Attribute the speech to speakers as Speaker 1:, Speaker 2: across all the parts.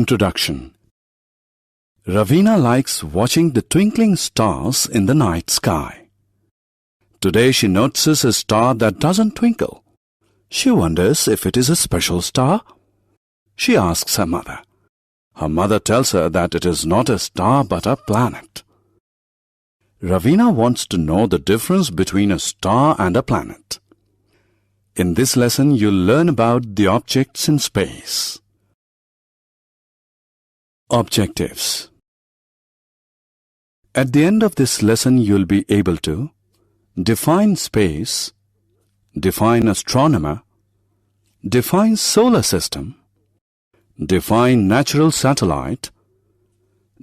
Speaker 1: Introduction. Ravina likes watching the twinkling stars in the night sky. Today she notices a star that doesn't twinkle. She wonders if it is a special star. She asks her mother. Her mother tells her that it is not a star but a planet. Ravina wants to know the difference between a star and a planet. In this lesson, you'll learn about the objects in space. Objectives. At the end of this lesson, you'll be able to define space, define astronomer, define solar system, define natural satellite,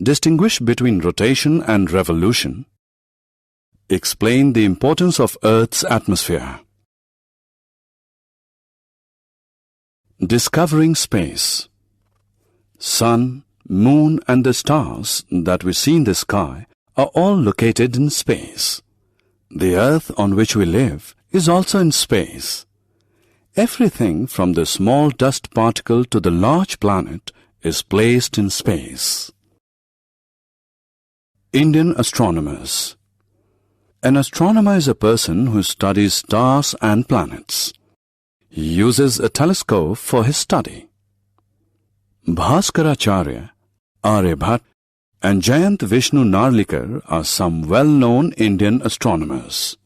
Speaker 1: distinguish between rotation and revolution, explain the importance of Earth's atmosphere. Discovering space. Sun, moon and the stars that we see in the sky are all located in space. The Earth on which we live is also in space. Everything from the small dust particle to the large planet is placed in space. Indian astronomers. An astronomer is a person who studies stars and planets. He uses a telescope for his study. Bhaskaracharya, Aryabhat and Jayant Vishnu Narlikar are some well-known Indian astronomers.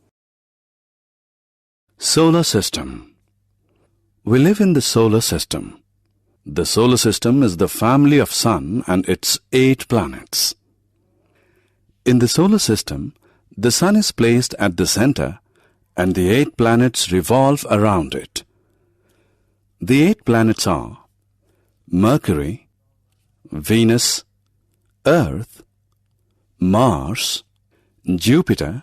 Speaker 1: Solar System. We live in the solar system. The solar system is the family of Sun and its 8 planets. In the solar system, the Sun is placed at the center and the 8 planets revolve around it. The 8 planets are Mercury, Venus, Earth, Mars, Jupiter,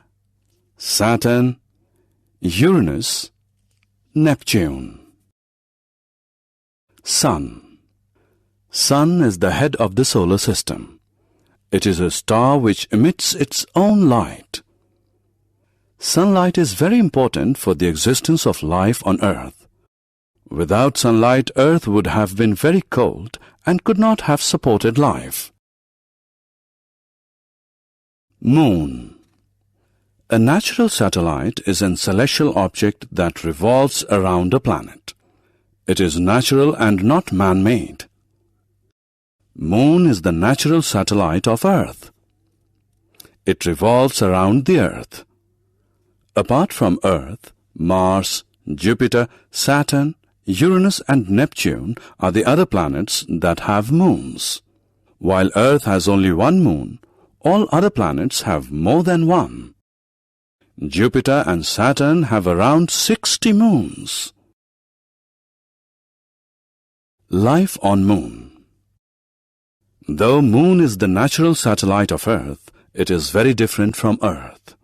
Speaker 1: Saturn, Uranus, Neptune. Sun. Sun is the head of the solar system. It is a star which emits its own light. Sunlight is very important for the existence of life on Earth. Without sunlight, Earth would have been very cold and could not have supported life. Moon. A natural satellite is a celestial object that revolves around a planet. It is natural and not man-made. Moon is the natural satellite of Earth. It revolves around the Earth. Apart from Earth, Mars, Jupiter, Saturn, Uranus and Neptune are the other planets that have moons. While Earth has only one moon, all other planets have more than one. Jupiter and Saturn have around 60 moons. Life on Moon. Though Moon is the natural satellite of Earth, it is very different from Earth.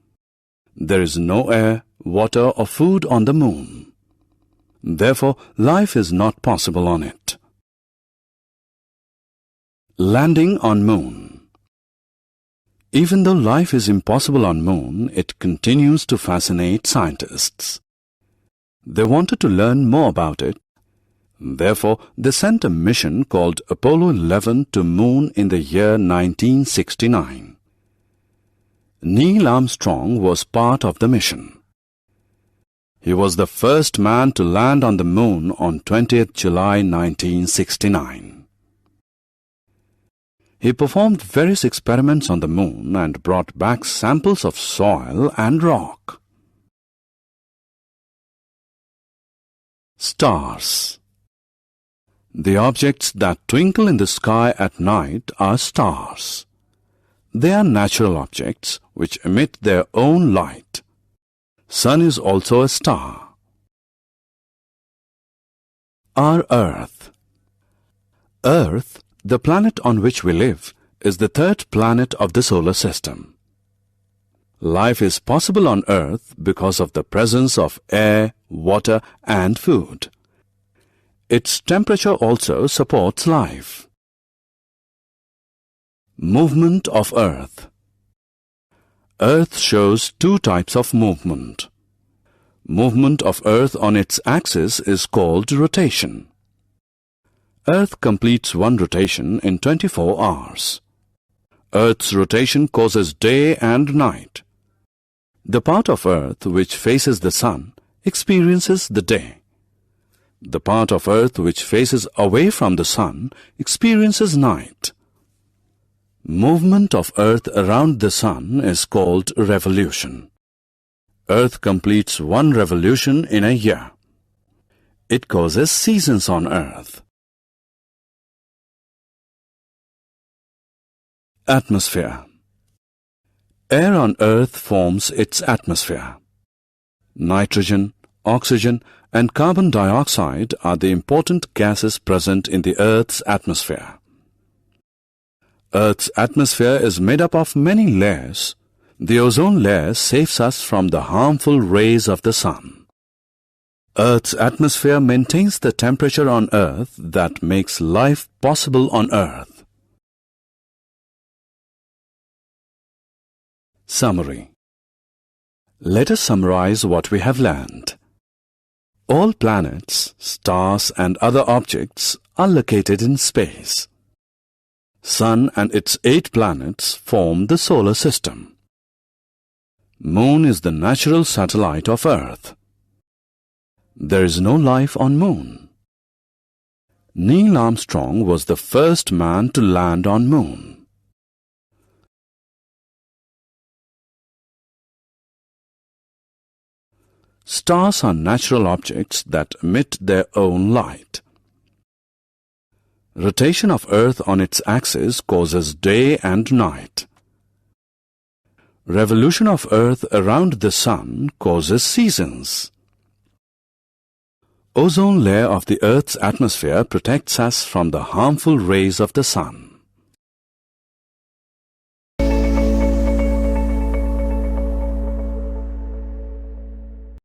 Speaker 1: There is no air, water or food on the Moon. Therefore, life is not possible on it. Landing on Moon. Even though life is impossible on Moon, it continues to fascinate scientists. They wanted to learn more about it. Therefore, they sent a mission called Apollo 11 to Moon in the year 1969. Neil Armstrong was part of the mission. He was the first man to land on the Moon on 20th July 1969. He performed various experiments on the Moon and brought back samples of soil and rock. Stars. The objects that twinkle in the sky at night are stars. They are natural objects which emit their own light. Sun is also a star. Our Earth. Earth, the planet on which we live, is the 3rd planet of the solar system. Life is possible on Earth because of the presence of air, water and food. Its temperature also supports life. Movement of Earth. Earth shows 2 types of movement. Movement of Earth on its axis is called rotation. Earth completes one rotation in 24 hours. Earth's rotation causes day and night. The part of Earth which faces the sun experiences the day. The part of Earth which faces away from the sun experiences night. Movement of Earth around the sun is called revolution. Earth completes one revolution in a year. It causes seasons on Earth. Atmosphere. Air on Earth forms its atmosphere. Nitrogen, oxygen, and carbon dioxide are the important gases present in the Earth's atmosphere. Earth's atmosphere is made up of many layers. The ozone layer saves us from the harmful rays of the sun. Earth's atmosphere maintains the temperature on Earth that makes life possible on Earth. Summary. Let us summarize what we have learned. All planets, stars and other objects are located in space. Sun and its 8 planets form the solar system. Moon is the natural satellite of Earth. There is no life on Moon. Neil Armstrong was the first man to land on Moon. Stars are natural objects that emit their own light. Rotation of Earth on its axis causes day and night. Revolution of Earth around the sun causes seasons. Ozone layer of the Earth's atmosphere protects us from the harmful rays of the sun.